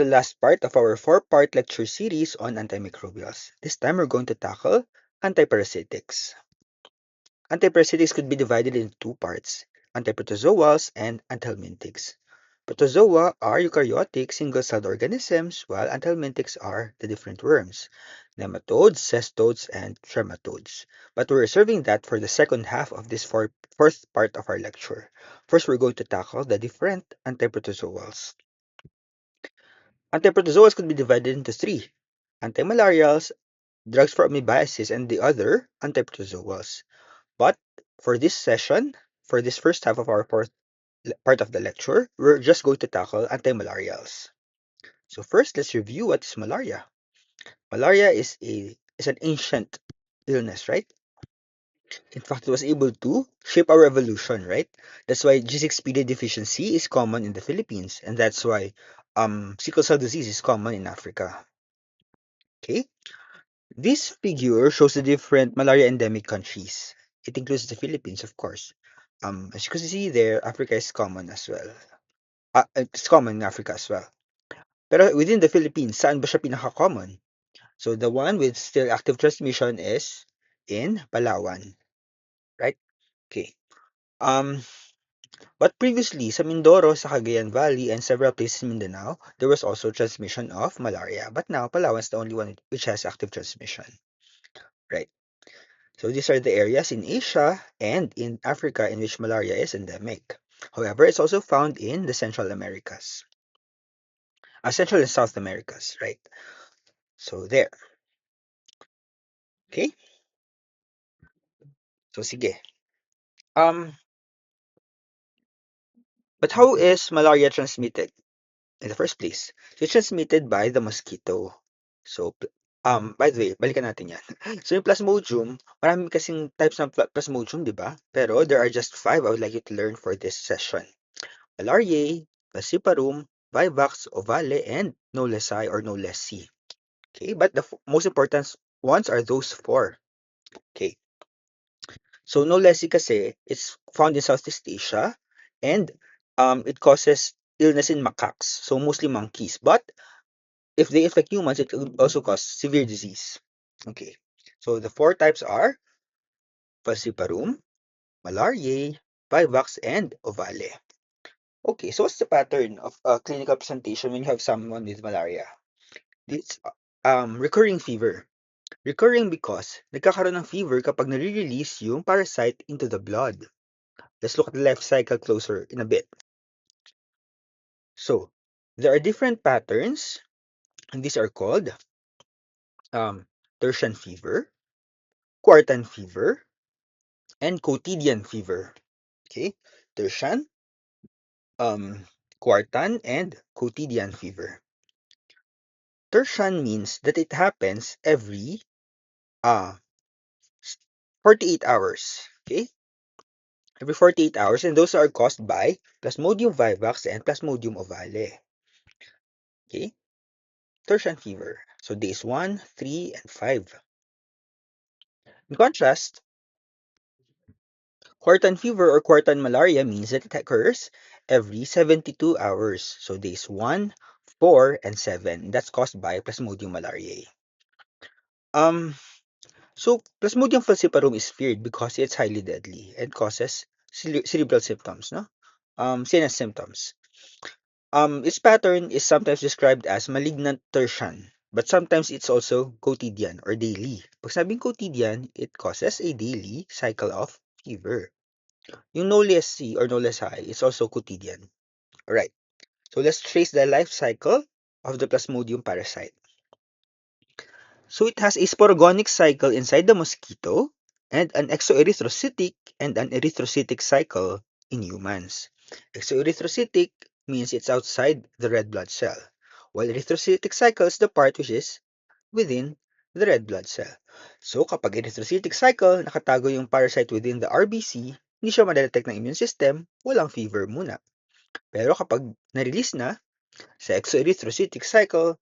The last part of our 4-part lecture series on antimicrobials. This time we're going to tackle antiparasitics. Antiparasitics could be divided into 2 parts, antiprotozoals and anthelmintics. Protozoa are eukaryotic single-celled organisms, while anthelmintics are the different worms, nematodes, cestodes, and trematodes. But we're reserving that for the second half of this fourth part of our lecture. First, we're going to tackle the different antiprotozoals. Antiprotozoals could be divided into 3, antimalarials, drugs for amoebiasis, and the other antiprotozoals. But for this session, for this first half of our fourth part of the lecture, we're just going to tackle antimalarials. So first, let's review what is malaria. Malaria is an ancient illness, right? In fact, it was able to shape our evolution, right? That's why G6PD deficiency is common in the Philippines, and that's why sickle cell disease is common in Africa. Okay, this figure shows the different malaria endemic countries. It includes the Philippines, of course. As you can see there, Africa is common as well. It's common in Africa as well. Pero within the Philippines, saan ba siya pinaka-common? So the one with still active transmission is in Palawan, right? Okay. Um, but previously, sa Mindoro, sa Cagayan Valley, and several places in Mindanao, there was also transmission of malaria. But now, Palawan is the only one which has active transmission, right? So these are the areas in Asia and in Africa in which malaria is endemic. However, it's also found in the Central Americas. Central and South Americas, right? So there. Okay? So sige. Um, but how is malaria transmitted in the first place? So it's transmitted by the mosquito. So by the way, balikan natin yan. So yung Plasmodium, marami kasing types ng Plasmodium, di ba? Pero there are just 5 I would like you to learn for this session. Malariae, Falciparum, Vivax, Ovale, and Knowlesi or Knowlesi. Okay, but the most important ones are those 4. Okay, so Knowlesi kasi, it's found in Southeast Asia, and it causes illness in macaques, so mostly monkeys. But if they infect humans, it could also cause severe disease. Okay, so the 4 types are Falciparum, Malariae, Vivax, and Ovale. Okay, so what's the pattern of clinical presentation when you have someone with malaria? It's recurring fever. Recurring because nagkakaroon ng fever kapag nare-release yung parasite into the blood. Let's look at the life cycle closer in a bit. So, there are different patterns, and these are called tertian fever, quartan fever, and quotidian fever. Okay, tertian, quartan, and quotidian fever. Tertian means that it happens every uh 48 hours. Okay, every 48 hours, and those are caused by Plasmodium vivax and Plasmodium ovale. Okay, tertian fever. So days 1, 3, and 5. In contrast, quartan fever or quartan malaria means that it occurs every 72 hours. So days 1, 4, and 7. That's caused by Plasmodium malariae. So Plasmodium falciparum is feared because it's highly deadly and causes cerebral symptoms, no? CNS symptoms. Its pattern is sometimes described as malignant tertian, but sometimes it's also quotidian or daily. Pag sabing quotidian, it causes a daily cycle of fever. Yung no less C or no less high is also quotidian. Alright, so let's trace the life cycle of the Plasmodium parasite. So it has a sporogonic cycle inside the mosquito and an exoerythrocytic and an erythrocytic cycle in humans. Exoerythrocytic means it's outside the red blood cell, while erythrocytic cycle is the part which is within the red blood cell. So kapag erythrocytic cycle, nakatago yung parasite within the RBC, hindi siya madetect ng immune system, walang fever muna. Pero kapag na-release na sa exoerythrocytic cycle,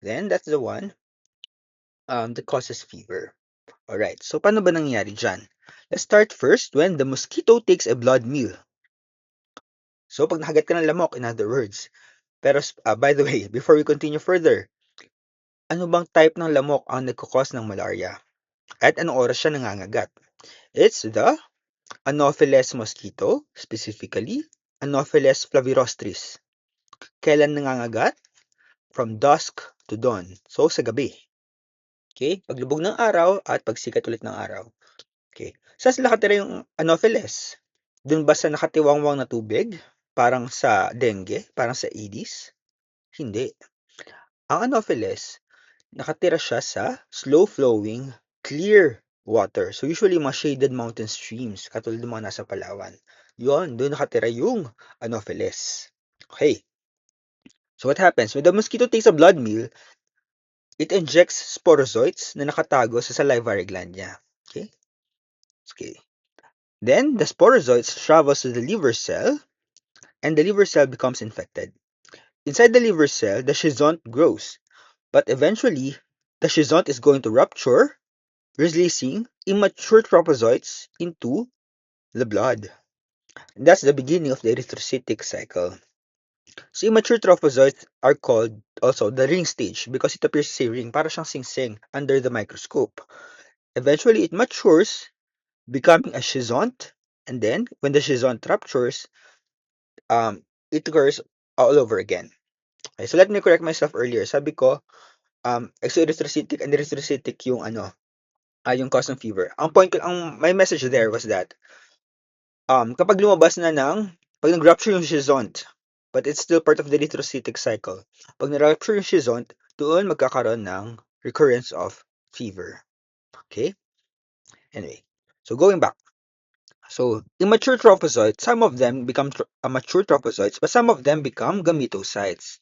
then that's the one that causes fever. Alright, so paano ba nangyayari dyan? Let's start first when the mosquito takes a blood meal. So pag nakagat ka ng lamok, in other words, Pero by the way, before we continue further, ano bang type ng lamok ang nagkukos ng malaria? At anong oras siya nangangagat? It's the Anopheles mosquito, specifically Anopheles flavirostris. Kailan nangangagat? From dusk to dawn. So, sa gabi. Okay? Paglubog ng araw at pagsikat ulit ng araw. Okay. Saan sila nakatira yung Anopheles? Doon ba sa nakatiwangwang na tubig? Parang sa dengue? Parang sa Aedes? Hindi. Ang Anopheles, nakatira siya sa slow-flowing, clear water. So usually mga shaded mountain streams, katulad ng mga nasa Palawan. Yun, doon nakatira yung Anopheles. Okay. So what happens? When the mosquito takes a blood meal, it injects sporozoites na nakatago sa salivary gland niya. Okay? Okay. Then, the sporozoites travels to the liver cell, and the liver cell becomes infected. Inside the liver cell, the schizont grows, but eventually, the schizont is going to rupture, releasing immature trophozoites into the blood. And that's the beginning of the erythrocytic cycle. So immature trophozoites are called also the ring stage because it appears as a ring, para siyang sing-sing under the microscope. Eventually, it matures, becoming a schizont, and then when the schizont ruptures, it occurs all over again. Okay, so let me correct myself earlier. Sabi ko, exoerythrocytic and erythrocytic yung yung cause ng fever. Ang point ko, my message there was that kapag lumabas na pag nag-rupture yung schizont, but it's still part of the erythrocytic cycle. Pag na-rupture yung schizont, doon magkakaroon ng recurrence of fever. Okay? Anyway, so going back. So, immature trophozoites, some of them become mature trophozoites, but some of them become gametocytes.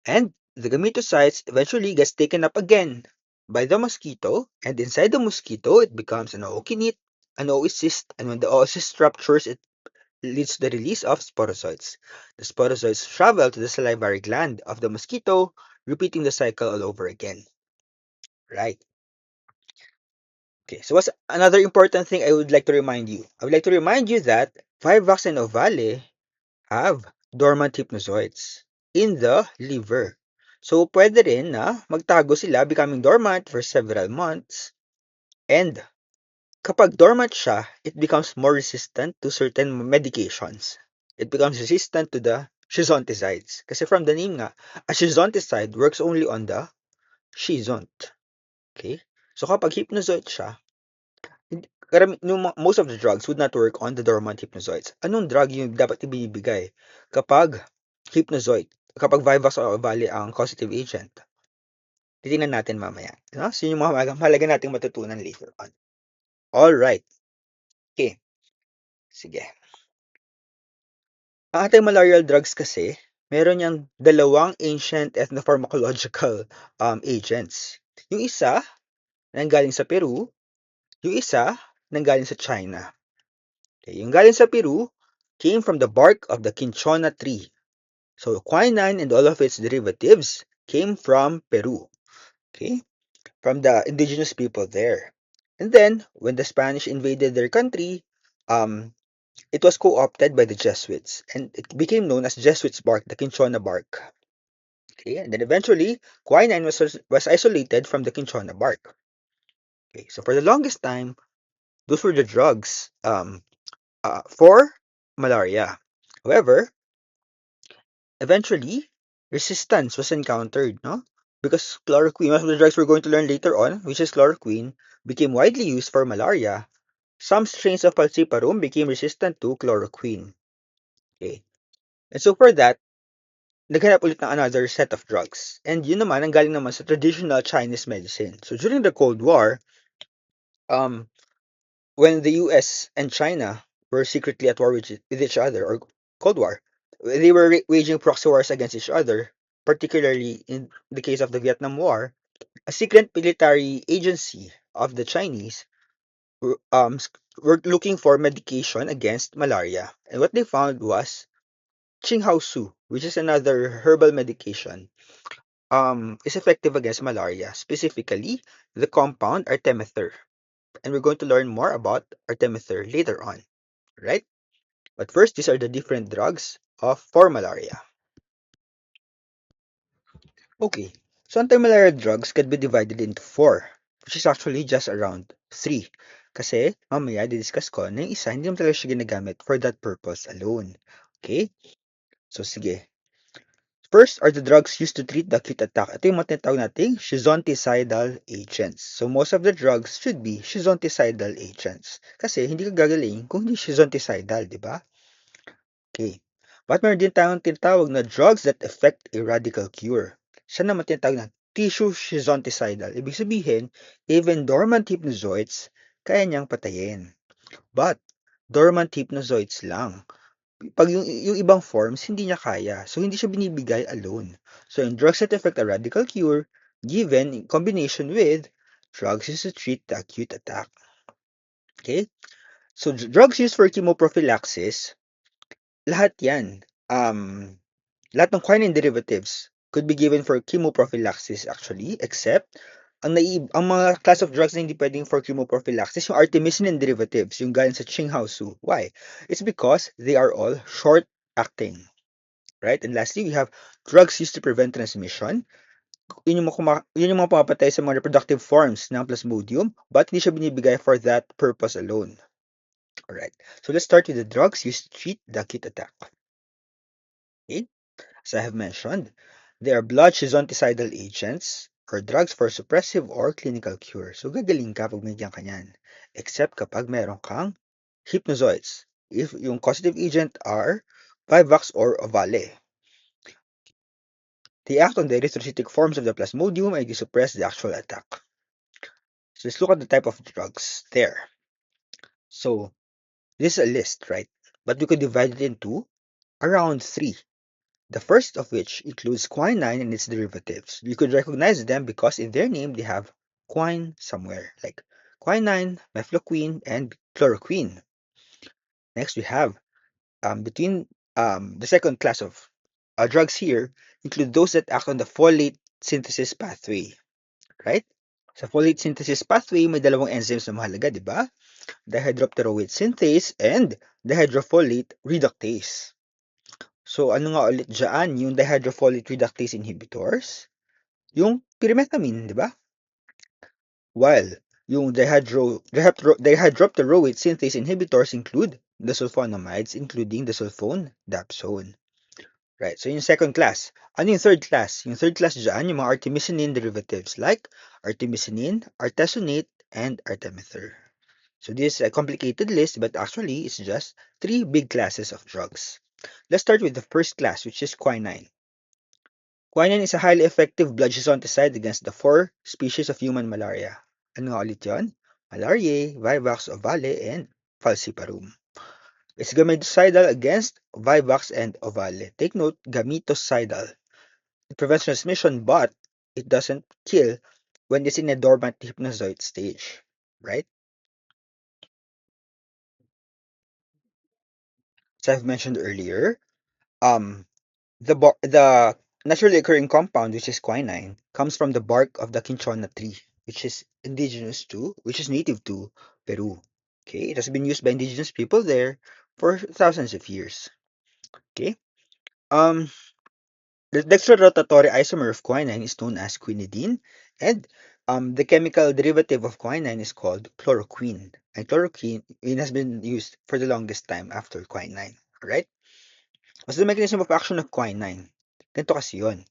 And the gametocytes eventually gets taken up again by the mosquito, and inside the mosquito, it becomes an ookinete, an oocyst, and when the oocyst ruptures, it leads to the release of sporozoites. The sporozoites travel to the salivary gland of the mosquito, repeating the cycle all over again. Right. Okay, so what's another important thing I would like to remind you? I would like to remind you that Vivax and Ovale have dormant hypnozoites in the liver. So, pwede rin na magtago sila becoming dormant for several months. And kapag dormant siya, it becomes more resistant to certain medications. It becomes resistant to the schizonticides. Kasi from the name nga, a schizonticide works only on the schizont. Okay? So kapag hypnozoid siya, most of the drugs would not work on the dormant hypnozoids. Anong drug yung dapat ibibigay kapag hypnozoid, kapag Vivax o Vali ang causative agent? Titingnan natin mamaya. No? So yung mga mahalaga nating matutunan later on. Alright. Okay. Sige. Ang anti-malarial drugs kasi, meron niyang dalawang ancient ethnopharmacological agents. Yung isa, nanggaling sa Peru, yung isa, nanggaling sa China. Okay, yung galing sa Peru came from the bark of the cinchona tree. So quinine and all of its derivatives came from Peru. Okay, from the indigenous people there. And then, when the Spanish invaded their country, it was co-opted by the Jesuits, and it became known as Jesuits bark, the cinchona bark. Okay, and then eventually, quinine was isolated from the cinchona bark. Okay, so for the longest time, those were the drugs for malaria. However, eventually, resistance was encountered, no? Because chloroquine, one of the drugs we're going to learn later on, which is chloroquine, became widely used for malaria. Some strains of falciparum became resistant to chloroquine. Okay. And so for that, naghanap ulit ng another set of drugs. And yun naman, ang galing naman sa traditional Chinese medicine. So during the Cold War, when the US and China were secretly at war with each other, or Cold War, they were waging proxy wars against each other, particularly in the case of the Vietnam War. A secret military agency of the Chinese were looking for medication against malaria. And what they found was Qinghao which is another herbal medication, is effective against malaria, specifically the compound artemether. And we're going to learn more about artemether later on, right? But first, these are the different drugs for malaria. Okay, so anti-malarial drugs can be divided into four, which is actually just around three. Kasi mamaya di-discuss ko na yung isa hindi naman talaga siya ginagamit for that purpose alone. Okay? So sige. First are the drugs used to treat the acute attack. Ito yung mga tinatawag nating schizonticidal agents. So most of the drugs should be schizonticidal agents. Kasi hindi ka gagaling kung hindi schizonticidal, di ba? Okay. But meron din tayong tinatawag na drugs that affect a radical cure. Siya naman tinatawag na tissue schizonticidal. Ibig sabihin, even dormant hypnozoids, kaya niyang patayin. But, dormant hypnozoids lang. Pag yung ibang forms, hindi niya kaya. So, hindi siya binibigay alone. So, in drugs that affect a radical cure, given in combination with drugs used to treat the acute attack. Okay? So, drugs used for chemoprophylaxis, lahat yan. Lahat ng quinine derivatives could be given for chemoprophylaxis actually, except ang mga class of drugs na hindi pwedeng for chemoprophylaxis, yung artemisinin derivatives, yung galing sa Qinghaosu. Why? It's because they are all short-acting. Right? And lastly, we have drugs used to prevent transmission. Yun yung mga pumapatay sa mga reproductive forms ng Plasmodium, but hindi siya binibigay for that purpose alone. Alright. So let's start with the drugs used to treat the acute attack. Okay? As I have mentioned, they are blood schizonticidal agents or drugs for suppressive or clinical cure. So gagaling ka pag binigyan ka niyan. Except kapag meron kang hypnozoids. If yung causative agent are Vivax or Ovale. They act on the erythrocytic forms of the plasmodium and they suppress the actual attack. So let's look at the type of drugs there. So this is a list, right? But we could divide it into around three. The first of which includes quinine and its derivatives. You could recognize them because in their name they have quine somewhere, like quinine, mefloquine, and chloroquine. Next, we have between the second class of drugs here include those that act on the folate synthesis pathway, right? Sa folate synthesis pathway, may dalawang enzymes na mahalaga, di ba? Dihydropteroate synthase and dihydrofolate reductase. So, ano nga ulit dyan? Yung dihydrofolate reductase inhibitors, yung pyrimethamine, di ba? While yung dihydropteroate synthase inhibitors include the sulfonamides, including the sulfone-dapsone. Right, so yung second class. Ano yung third class? Yung third class dyan, yung mga artemisinin derivatives like artemisinin, artesunate, and artemether. So this is a complicated list, but actually it's just three big classes of drugs. Let's start with the first class, which is quinine. Quinine is a highly effective blood schizonticide against the four species of human malaria. Ano nga ulit yun? Malariae, Vivax ovale, and falciparum. It's gametocidal against Vivax and ovale. Take note, gametocidal. It prevents transmission, but it doesn't kill when it's in a dormant hypnozoid stage, right? As I've mentioned earlier, um, the naturally occurring compound, which is quinine, comes from the bark of the cinchona tree, which is native to Peru. Okay, it has been used by indigenous people there for thousands of years. Okay, um, the dextrorotatory isomer of quinine is known as quinidine, and the chemical derivative of quinine is called chloroquine. And chloroquine it has been used for the longest time after quinine. Alright? What's the mechanism of action of quinine? Ganito kasi yun.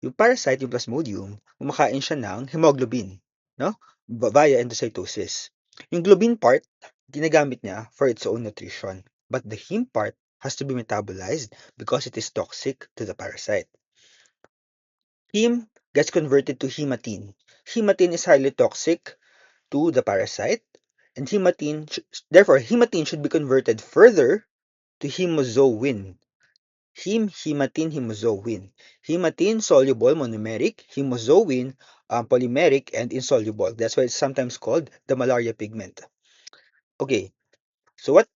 Yung parasite, yung plasmodium, kumakain siya ng hemoglobin, no? Via endocytosis. Yung globin part, ginagamit niya for its own nutrition. But the heme part has to be metabolized because it is toxic to the parasite. Heme gets converted to hematine. Hematine is highly toxic to the parasite, and therefore, hematine should be converted further to hemozoin. Hematine, hemozoin. Hematine, soluble, monomeric. Hemozoin, polymeric, and insoluble. That's why it's sometimes called the malaria pigment. Okay, so what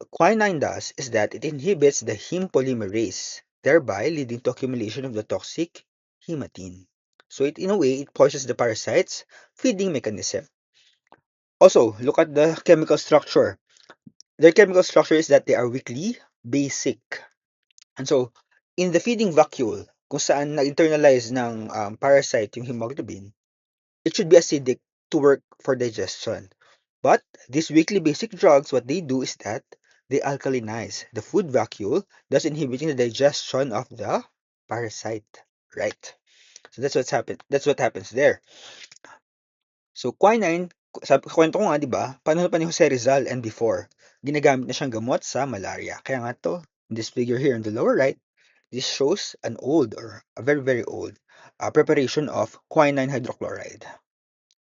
quinine does is that it inhibits the heme polymerase, thereby leading to accumulation of the toxic hematine. So in a way, it poisons the parasite's feeding mechanism. Also, look at the chemical structure. Their chemical structure is that they are weakly basic. And so, in the feeding vacuole kung saan nag-internalize ng parasite yung hemoglobin, it should be acidic to work for digestion. But these weekly basic drugs, what they do is that they alkalinize the food vacuole, thus inhibiting the digestion of the parasite. Right. So that's what's happened. That's what happens there. So quinine, sabi kwento ko nga, 'di ba? Panahon pa ni Jose Rizal and before, ginagamit na siyang gamot sa malaria. Kaya nga 'to, in this figure here on the lower right, this shows an old or a very very old preparation of quinine hydrochloride.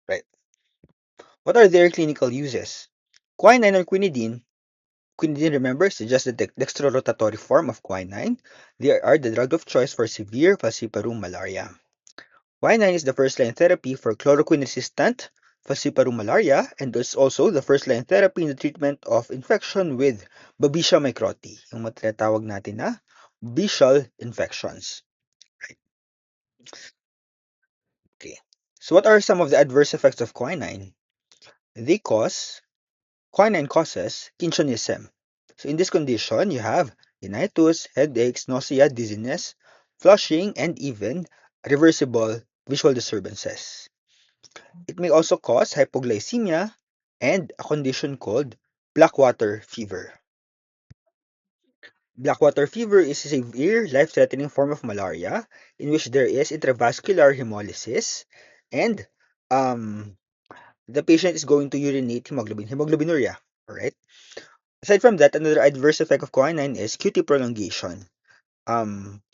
Right. What are their clinical uses? Quinine or quinidine. Quinidine, remember, is just the dextrorotatory form of quinine. They are the drug of choice for severe falciparum malaria. Quinine is the first-line therapy for chloroquine-resistant falciparum malaria, and is also the first-line therapy in the treatment of infection with Babesia microti, yung tinatawag natin na bestial infections. Right. Okay. So what are some of the adverse effects of quinine? Quinine causes kinchonism. So in this condition, you have tinnitus, headaches, nausea, dizziness, flushing, and even reversible visual disturbances. It may also cause hypoglycemia and a condition called blackwater fever. Blackwater fever is a severe, life-threatening form of malaria in which there is intravascular hemolysis and um, the patient is going to urinate hemoglobinuria. Alright? Aside from that, another adverse effect of quinine is QT prolongation.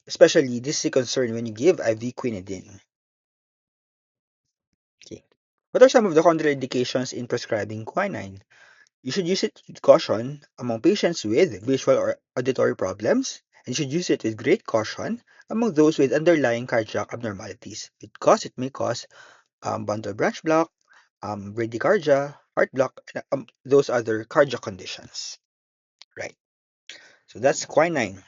Especially this is a concern when you give IV quinidine. Okay. What are some of the contraindications in prescribing quinine? You should use it with caution among patients with visual or auditory problems, and you should use it with great caution among those with underlying cardiac abnormalities because it may cause bundle branch block, bradycardia, heart block, and those other cardiac conditions. Right. So that's quinine.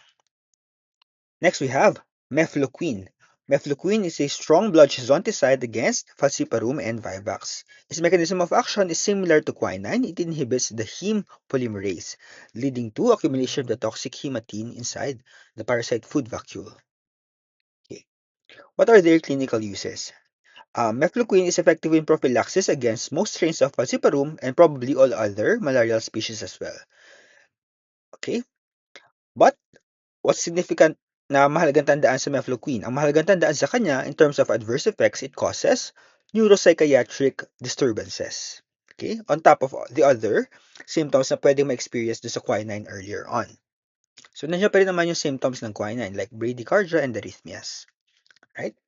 Next, we have mefloquine. Mefloquine is a strong blood schizonticides against falciparum and vivax. Its mechanism of action is similar to quinine. It inhibits the heme polymerase, leading to accumulation of the toxic hematine inside the parasite food vacuole. Okay. What are their clinical uses? Mefloquine is effective in prophylaxis against most strains of falciparum and probably all other malarial species as well. Okay? But what's significant na mahalagang tandaan sa mefloquine? Ang mahalagang tandaan sa kanya in terms of adverse effects, it causes neuropsychiatric disturbances. Okay? On top of the other symptoms na pwedeng ma-experience do sa quinine earlier on. So, nandiyan pa rin naman yung symptoms ng quinine like bradycardia and arrhythmias. Right?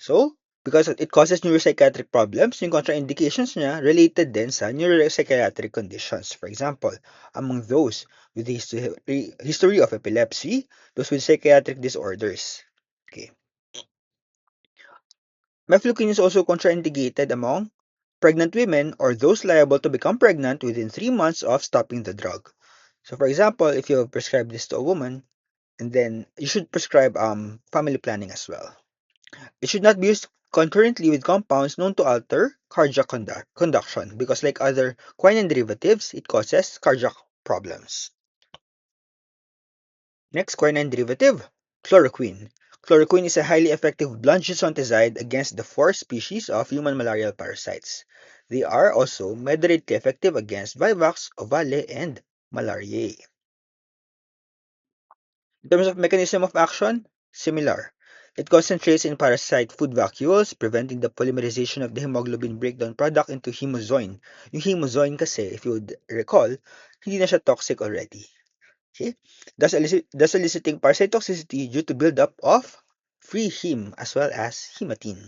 So, because it causes neuropsychiatric problems, yung contraindications niya related din sa neuropsychiatric conditions. For example, among those with the history of epilepsy, those with psychiatric disorders. Okay. Mefloquine is also contraindicated among pregnant women or those liable to become pregnant within 3 months of stopping the drug. So, for example, if you have prescribed this to a woman, and then you should prescribe family planning as well. It should not be used concurrently with compounds known to alter cardiac conduction because like other quinine derivatives, it causes cardiac problems. Next quinine derivative, chloroquine. Chloroquine is a highly effective blunt gisonticide against the 4 species of human malarial parasites. They are also moderately effective against Vivax, Ovale, and Malariae. In terms of mechanism of action, similar. It concentrates in parasite food vacuoles, preventing the polymerization of the hemoglobin breakdown product into hemozoin. Yung hemozoin kasi, if you would recall, hindi na siya toxic already. Okay? Thus eliciting parasite toxicity due to buildup of free heme as well as hematine.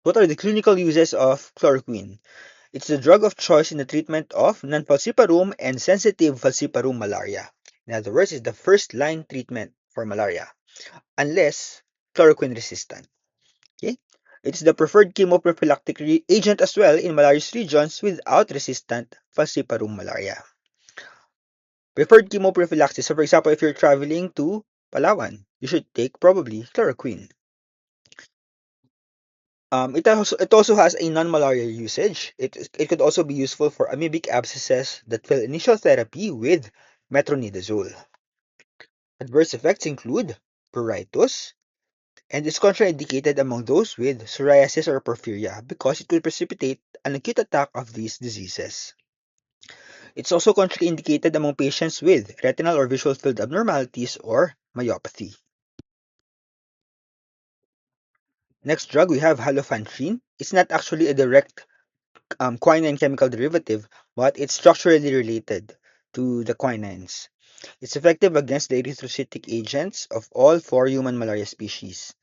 What are the clinical uses of chloroquine? It's the drug of choice in the treatment of non-falciparum and sensitive falciparum malaria. In other words, it's the first-line treatment for malaria, unless chloroquine resistant. Okay? It's the preferred chemoprophylactic agent as well in malarious regions without resistant falciparum malaria. Preferred chemoprophylaxis. So, for example, if you're traveling to Palawan, you should take probably chloroquine. It also has a non-malarial usage. It could also be useful for amoebic abscesses that fail initial therapy with metronidazole. Adverse effects include pruritus, and is contraindicated among those with psoriasis or porphyria because it will precipitate an acute attack of these diseases. It's also contraindicated among patients with retinal or visual field abnormalities or myopathy. Next drug, we have halofantrine. It's not actually a direct quinine chemical derivative, but it's structurally related to the quinines. It's effective against the erythrocytic agents of all four human malaria species.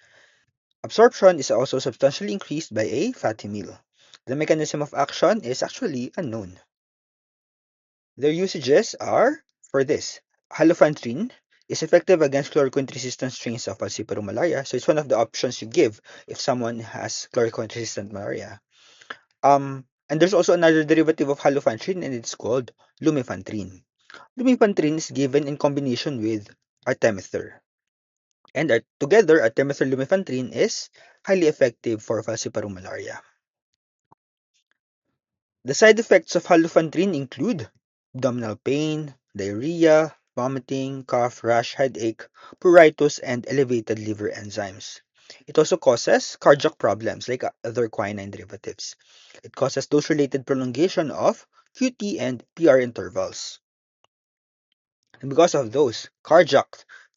Absorption is also substantially increased by a fatty meal. The mechanism of action is actually unknown. Their usages are for this. Halofantrine is effective against chloroquine-resistant strains of falciparum malaria, so it's one of the options you give if someone has chloroquine-resistant malaria. And there's also another derivative of halofantrine, and it's called lumefantrine. Lumefantrine is given in combination with artemether. And together, artemether lumefantrine is highly effective for falciparum malaria. The side effects of halofantrine include abdominal pain, diarrhea, vomiting, cough, rash, headache, pruritus, and elevated liver enzymes. It also causes cardiac problems like other quinine derivatives. It causes dose-related prolongation of QT and PR intervals. And because of those cardiac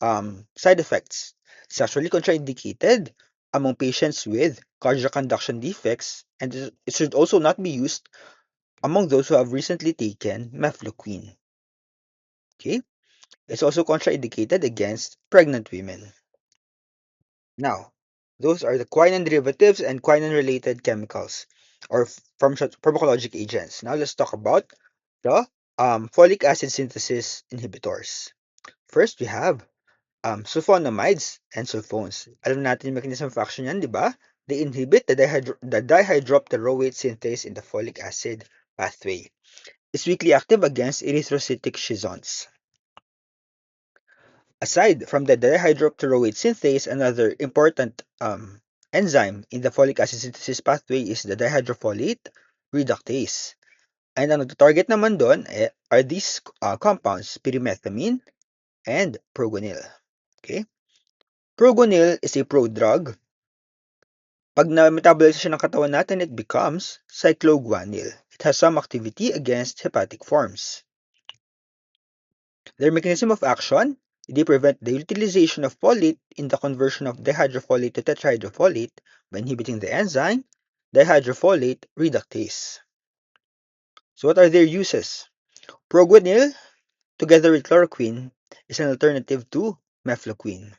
side effects, it's actually contraindicated among patients with cardiac conduction defects, and it should also not be used among those who have recently taken mefloquine. Okay, it's also contraindicated against pregnant women. Now, those are the quinine derivatives and quinine-related chemicals or pharmacologic agents. Now, let's talk about the folic acid synthesis inhibitors. First, we have sulfonamides and sulfones. Alam natin yung mechanism of action yan, di ba? They inhibit the dihydropteroate synthase in the folic acid pathway. Is weakly active against erythrocytic schizons. Aside from the dihydropteroate synthase, another important enzyme in the folic acid synthesis pathway is the dihydrofolate reductase. And ang nagtarget naman doon are these compounds, pyrimethamine and progonil. Okay? Progonil is a prodrug. Pag na-metabolize siya ng katawan natin, it becomes cycloguanil. It has some activity against hepatic forms. Their mechanism of action, they prevent the utilization of folate in the conversion of dihydrofolate to tetrahydrofolate by inhibiting the enzyme dihydrofolate reductase. So what are their uses? Proguanil, together with chloroquine, is an alternative to mefloquine,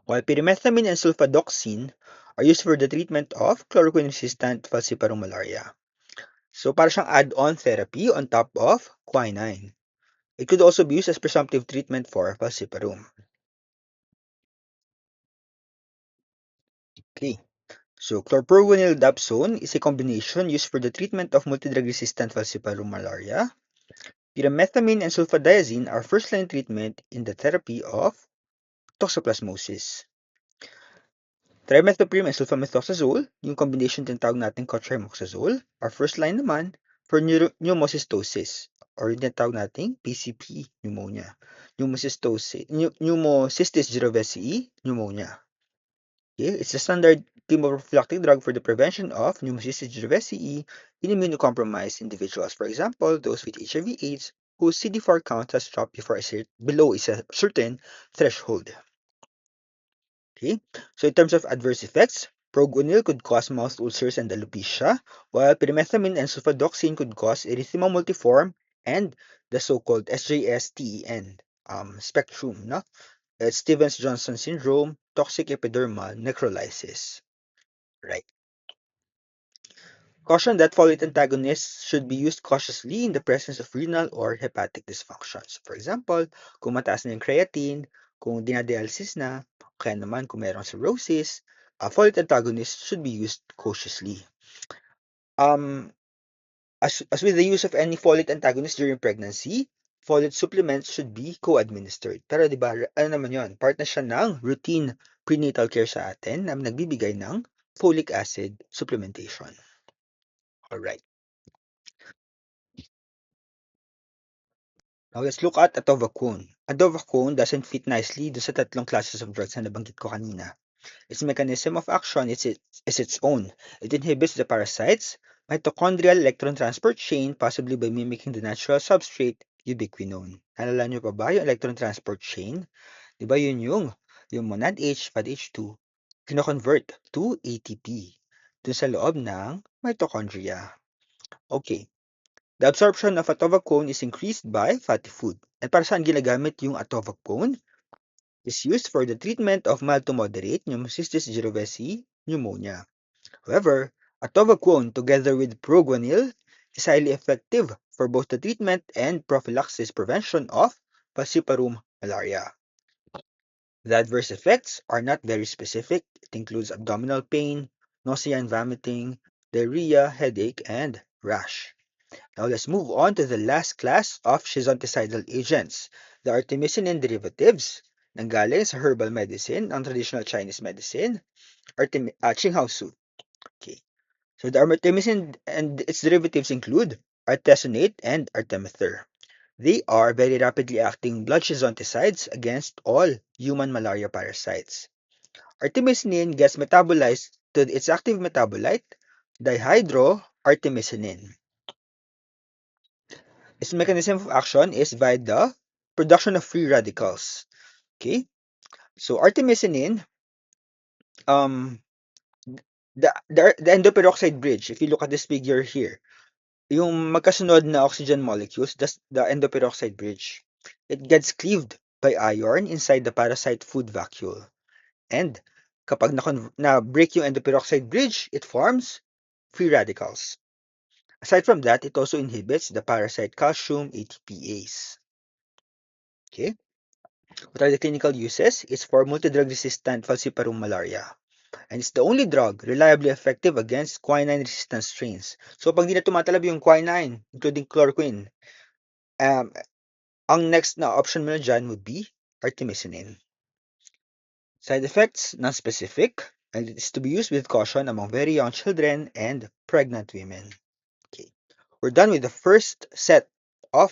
while pyrimethamine and sulfadoxine are used for the treatment of chloroquine-resistant falciparum malaria. So para siyang add-on therapy on top of quinine. It could also be used as presumptive treatment for falciparum. Okay, so chlorproguanil dapsone is a combination used for the treatment of multidrug-resistant falciparum malaria. Pyrimethamine and sulfadiazine are first-line treatment in the therapy of toxoplasmosis. Trimethoprim and sulfamethoxazole, yung combination tinatawag natin cotrimoxazole, are first-line naman for pneumocystosis or yung tinatawag nating PCP pneumonia. Pneumocystis jirovecii pneumonia. Okay, it's a standard chemoprophylactic drug for the prevention of pneumocystis jirovecii in immunocompromised individuals. For example, those with HIV/AIDS whose CD4 count has dropped below a certain threshold. Okay, so in terms of adverse effects, proguanil could cause mouth ulcers and alopecia, while pyrimethamine and sulfadoxine could cause erythema multiforme and the so-called SJS-TEN spectrum, no? It's Stevens-Johnson syndrome, toxic epidermal necrolysis. Right. Caution that folate antagonists should be used cautiously in the presence of renal or hepatic dysfunctions. For example, kung mataas na yung creatine, kung dinadialysis na, kaya naman kung mayroong cirrhosis, folate antagonists should be used cautiously. As with the use of any folate antagonist during pregnancy, folate supplements should be co-administered. Pero di ba, ano naman yun? Part na siya ng routine prenatal care sa atin na nagbibigay ng folic acid supplementation. Alright. Now let's look at atovaquone. Adovacone doesn't fit nicely do sa tatlong classes of drugs na nabanggit ko kanina. Its mechanism of action is its own. It inhibits the parasite's mitochondrial electron transport chain, possibly by mimicking the natural substrate ubiquinone. Naalala nyo pa ba yung electron transport chain? Di ba yun yung monad H, fad H2, kino-convert to ATP dun sa loob ng mitochondria. Okay. The absorption of atovaquone is increased by fatty food. At para saan ginagamit yung atovaquone? Is used for the treatment of mild to moderate pneumocystis jirovecii pneumonia. However, atovaquone together with proguanil is highly effective for both the treatment and prophylaxis prevention of falciparum malaria. The adverse effects are not very specific. It includes abdominal pain, nausea and vomiting, diarrhea, headache, and rash. Now let's move on to the last class of schizonticidal agents, the artemisinin derivatives, nanggaling sa herbal medicine, ang traditional Chinese medicine, Qinghaosu. Okay. So the artemisinin and its derivatives include artesunate and artemether. They are very rapidly acting blood schizonticides against all human malaria parasites. Artemisinin gets metabolized to its active metabolite, dihydroartemisinin. Its mechanism of action is by the production of free radicals. Okay? So artemisinin, the endoperoxide bridge, if you look at this figure here, yung magkasunod na oxygen molecules, that's the endoperoxide bridge. It gets cleaved by iron inside the parasite food vacuole. And kapag na-break yung endoperoxide bridge, it forms free radicals. Aside from that, it also inhibits the parasite calcium ATPase. Okay? What are the clinical uses? It's for multidrug resistant falciparum malaria. And it's the only drug reliably effective against quinine resistant strains. So pag di na tumatalab yung quinine, including chloroquine, ang next na option mo na dyan would be artemisinin. Side effects, non-specific, and it is to be used with caution among very young children and pregnant women. Okay, we're done with the first set of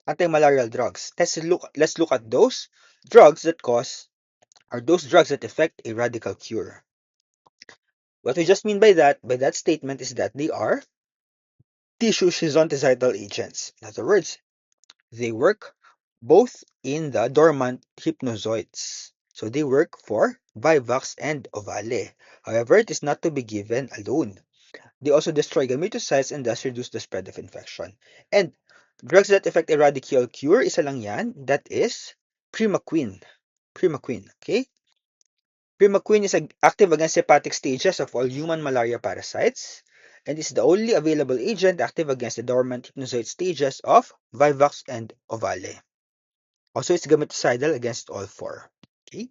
anti-malarial drugs. Let's look at those drugs that affect a radical cure. What we just mean by that statement is that they are tissue schizonticidal agents. In other words, they work both in the dormant hypnozoites. So they work for Vivax and Ovale. However, it is not to be given alone. They also destroy gametocytes and thus reduce the spread of infection. And drugs that affect a radical cure, isa lang yan, that is Primaquine. Primaquine, okay? Primaquine is active against hepatic stages of all human malaria parasites and is the only available agent active against the dormant hypnozoid stages of Vivax and Ovale. Also, it's gametocidal against all four. Okay?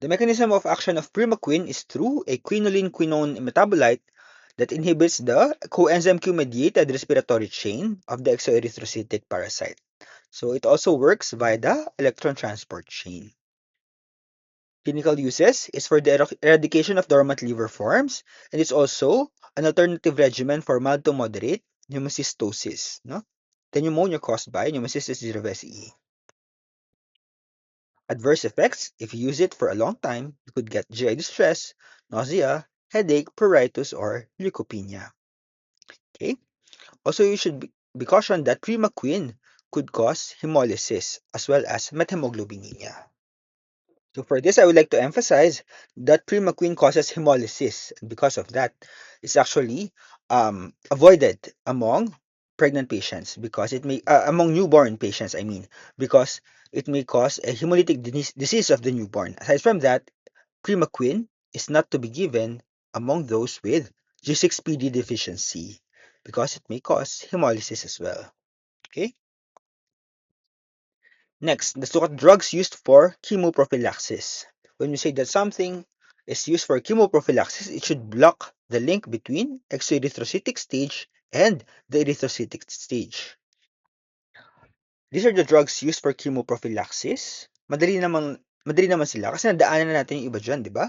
The mechanism of action of primaquine is through a quinolin-quinone metabolite that inhibits the coenzyme Q-mediated respiratory chain of the exoerythrocytic parasite. So it also works via the electron transport chain. Clinical uses is for the eradication of dormant liver forms, and it's also an alternative regimen for mild to moderate pneumocystosis, no? The pneumonia caused by pneumocystis jirovecii. Adverse effects, if you use it for a long time, you could get GI distress, nausea, headache, pruritus, or leukopenia. Okay? Also, you should be cautioned that primaquine could cause hemolysis as well as methemoglobinemia. So for this, I would like to emphasize that primaquine causes hemolysis. And because of that, it's actually avoided among pregnant patients because it may, among newborn patients, I mean, because it may cause a hemolytic disease of the newborn. Aside from that, primaquine is not to be given among those with G6PD deficiency because it may cause hemolysis as well. Okay? Next, let's look at drugs used for chemoprophylaxis. When we say that something is used for chemoprophylaxis, it should block the link between exoerythrocytic stage and the erythrocytic stage. These are the drugs used for chemoprophylaxis. Madali naman sila kasi nadaanan na natin yung iba dyan, di ba?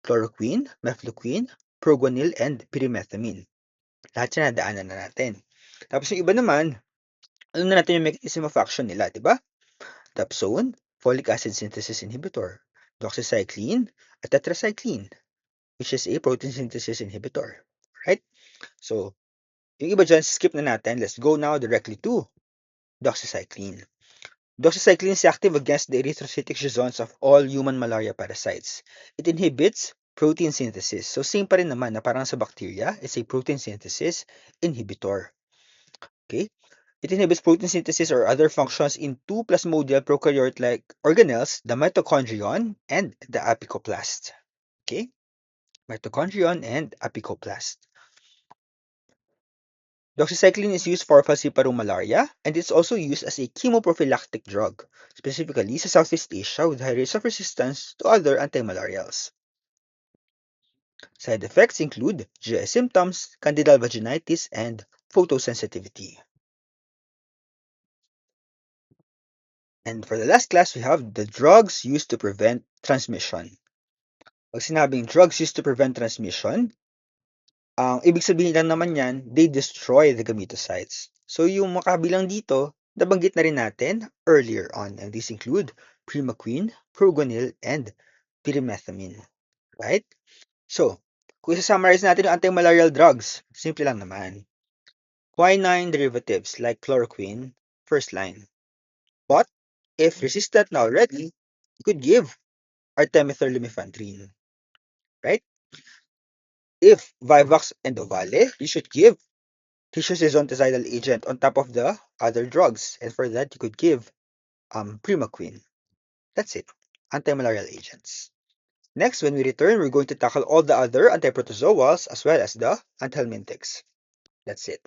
Chloroquine, mefloquine, proguanil, and pyrimethamine. Lahat yan nadaanan na natin. Tapos yung iba naman, Alam na natin yung mechanism of action nila, di ba? Dapsone, folic acid synthesis inhibitor. Doxycycline, at tetracycline, which is a protein synthesis inhibitor. Right? So, yung iba dyan, skip na natin. Let's go now directly to doxycycline. Doxycycline is active against the erythrocytic schizones of all human malaria parasites. It inhibits protein synthesis. So, same pa rin naman na parang sa bacteria, it's a protein synthesis inhibitor. Okay? It inhibits protein synthesis or other functions in two plasmodial prokaryote-like organelles, the mitochondrion and the apicoplast. Okay? Mitochondrion and apicoplast. Doxycycline is used for falciparum malaria, and it's also used as a chemoprophylactic drug, specifically sa Southeast Asia with high rates of resistance to other antimalarials. Side effects include GI symptoms, candidal vaginitis, and photosensitivity. And for the last class, we have the drugs used to prevent transmission. Pag sinabing drugs used to prevent transmission, ang ibig sabihin lang naman yan, they destroy the gametocytes. So yung makabilang dito, nabanggit na rin natin earlier on. And these include primaquine, progonil, and pyrimethamine. Right? So, kung isa-summarize natin yung antimalarial drugs, simple lang naman. Quinine derivatives like chloroquine, first line. But, if resistant na already, you could give artemether lumefantrine. Right? If Vivax and Ovale, you should give tisozonticidal agent on top of the other drugs. And for that, you could give primaquine. That's it. Antimalarial agents. Next, when we return, we're going to tackle all the other antiprotozoals as well as the anthelmintics. That's it.